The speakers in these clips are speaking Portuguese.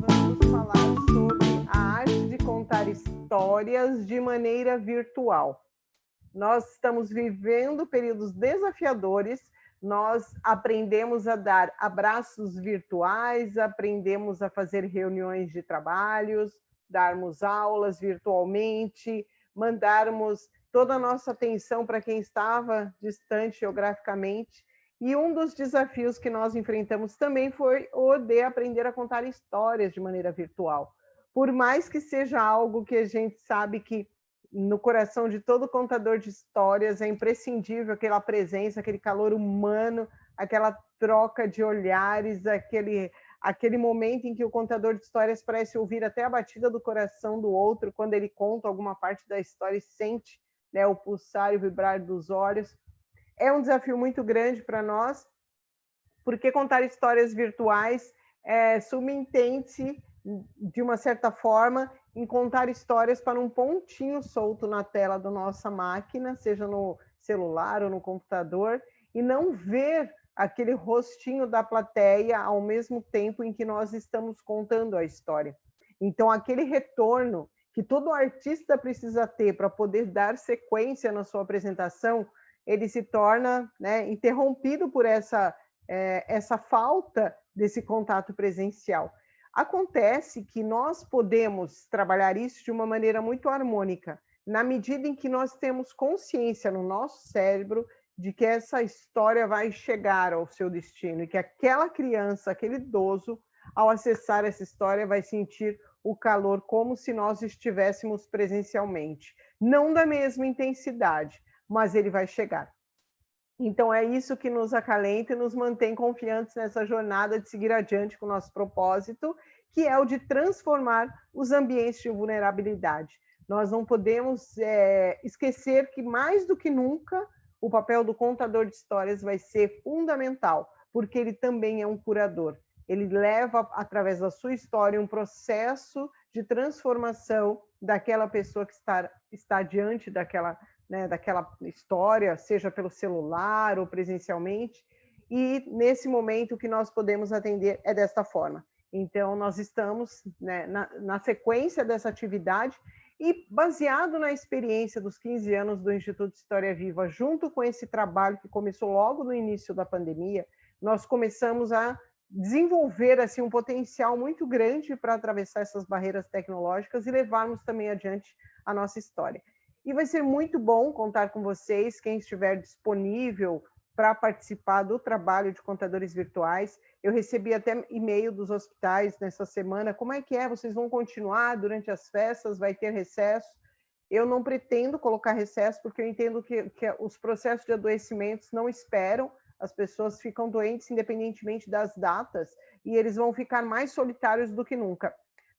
Vamos falar sobre a arte de contar histórias de maneira virtual. Nós estamos vivendo períodos desafiadores, nós aprendemos a dar abraços virtuais, aprendemos a fazer reuniões de trabalhos, darmos aulas virtualmente, mandarmos toda a nossa atenção para quem estava distante geograficamente. E um dos desafios que nós enfrentamos também foi o de aprender a contar histórias de maneira virtual. Por mais que seja algo que a gente sabe que no coração de todo contador de histórias é imprescindível aquela presença, aquele calor humano, aquela troca de olhares, aquele momento em que o contador de histórias parece ouvir até a batida do coração do outro quando ele conta alguma parte da história e sente, né, o pulsar e o vibrar dos olhos. É um desafio muito grande para nós, porque contar histórias virtuais subentende-se, de uma certa forma, em contar histórias para um pontinho solto na tela da nossa máquina, seja no celular ou no computador, e não ver aquele rostinho da plateia ao mesmo tempo em que nós estamos contando a história. Então, aquele retorno que todo artista precisa ter para poder dar sequência na sua apresentação, ele se torna, né, interrompido por essa falta desse contato presencial. Acontece que nós podemos trabalhar isso de uma maneira muito harmônica, na medida em que nós temos consciência no nosso cérebro de que essa história vai chegar ao seu destino e que aquela criança, aquele idoso, ao acessar essa história, vai sentir o calor como se nós estivéssemos presencialmente. Não da mesma intensidade, mas ele vai chegar. Então, é isso que nos acalenta e nos mantém confiantes nessa jornada de seguir adiante com o nosso propósito, que é o de transformar os ambientes de vulnerabilidade. Nós não podemos esquecer que, mais do que nunca, o papel do contador de histórias vai ser fundamental, porque ele também é um curador. Ele leva, através da sua história, um processo de transformação daquela pessoa que está diante daquela, né, daquela história, seja pelo celular ou presencialmente, e nesse momento o que nós podemos atender é desta forma. Então, nós estamos, né, na sequência dessa atividade e baseado na experiência dos 15 anos do Instituto História Viva, junto com esse trabalho que começou logo no início da pandemia, nós começamos a desenvolver assim um potencial muito grande para atravessar essas barreiras tecnológicas e levarmos também adiante a nossa história. E vai ser muito bom contar com vocês, quem estiver disponível para participar do trabalho de contadores virtuais. Eu recebi até e-mail dos hospitais nessa semana, como é que é? Vocês vão continuar durante as festas? Vai ter recesso? Eu não pretendo colocar recesso, porque eu entendo que os processos de adoecimentos não esperam, as pessoas ficam doentes independentemente das datas, e eles vão ficar mais solitários do que nunca.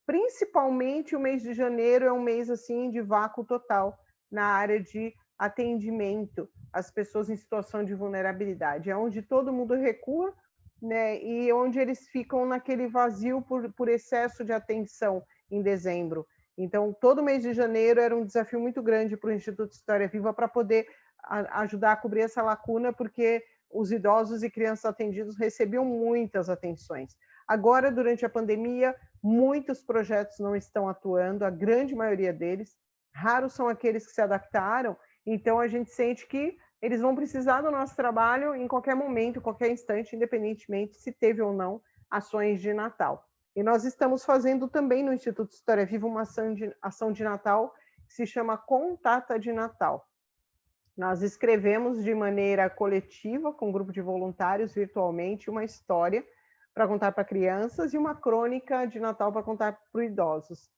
Principalmente o mês de janeiro é um mês assim de vácuo total na área de atendimento às pessoas em situação de vulnerabilidade. É onde todo mundo recua, né, e onde eles ficam naquele vazio por excesso de atenção em dezembro. Então, todo mês de janeiro era um desafio muito grande para o Instituto História Viva para poder ajudar a cobrir essa lacuna, porque os idosos e crianças atendidos recebiam muitas atenções. Agora, durante a pandemia, muitos projetos não estão atuando, a grande maioria deles. Raros são aqueles que se adaptaram, então a gente sente que eles vão precisar do nosso trabalho em qualquer momento, qualquer instante, independentemente se teve ou não ações de Natal. E nós estamos fazendo também no Instituto História Viva uma ação de Natal que se chama Contata de Natal. Nós escrevemos de maneira coletiva, com um grupo de voluntários, virtualmente, uma história para contar para crianças e uma crônica de Natal para contar para idosos.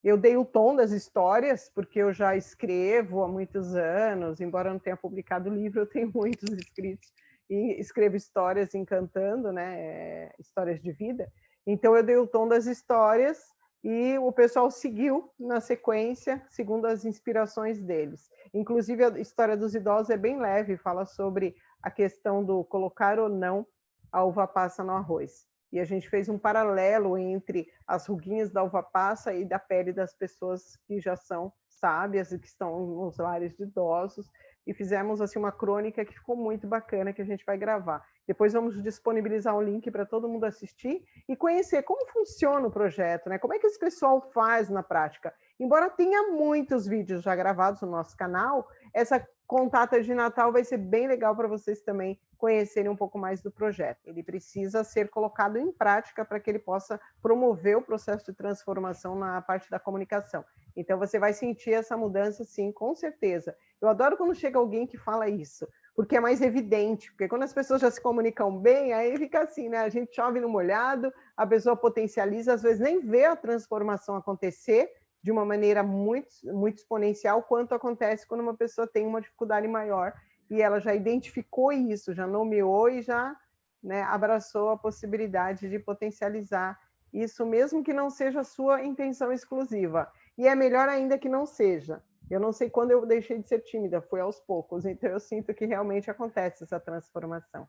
Eu dei o tom das histórias, porque eu já escrevo há muitos anos, embora eu não tenha publicado o livro, eu tenho muitos escritos, e escrevo histórias encantando, né, histórias de vida. Então, eu dei o tom das histórias e o pessoal seguiu na sequência, segundo as inspirações deles. Inclusive, a história dos idosos é bem leve, fala sobre a questão do colocar ou não a uva passa no arroz. E a gente fez um paralelo entre as ruguinhas da uva passa e da pele das pessoas que já são sábias e que estão nos lares de idosos, e fizemos assim uma crônica que ficou muito bacana, que a gente vai gravar. Depois vamos disponibilizar o link para todo mundo assistir e conhecer como funciona o projeto, né? Como é que esse pessoal faz na prática. Embora tenha muitos vídeos já gravados no nosso canal, essa contata de Natal vai ser bem legal para vocês também conhecerem um pouco mais do projeto. Ele precisa ser colocado em prática para que ele possa promover o processo de transformação na parte da comunicação. Então você vai sentir essa mudança, sim, com certeza. Eu adoro quando chega alguém que fala isso, porque é mais evidente, porque quando as pessoas já se comunicam bem, aí fica assim, né? A gente chove no molhado, a pessoa potencializa, às vezes nem vê a transformação acontecer de uma maneira muito exponencial, quanto acontece quando uma pessoa tem uma dificuldade maior e ela já identificou isso, já nomeou e já, né, abraçou a possibilidade de potencializar isso, mesmo que não seja a sua intenção exclusiva. E é melhor ainda que não seja. Eu não sei quando eu deixei de ser tímida, foi aos poucos, então eu sinto que realmente acontece essa transformação.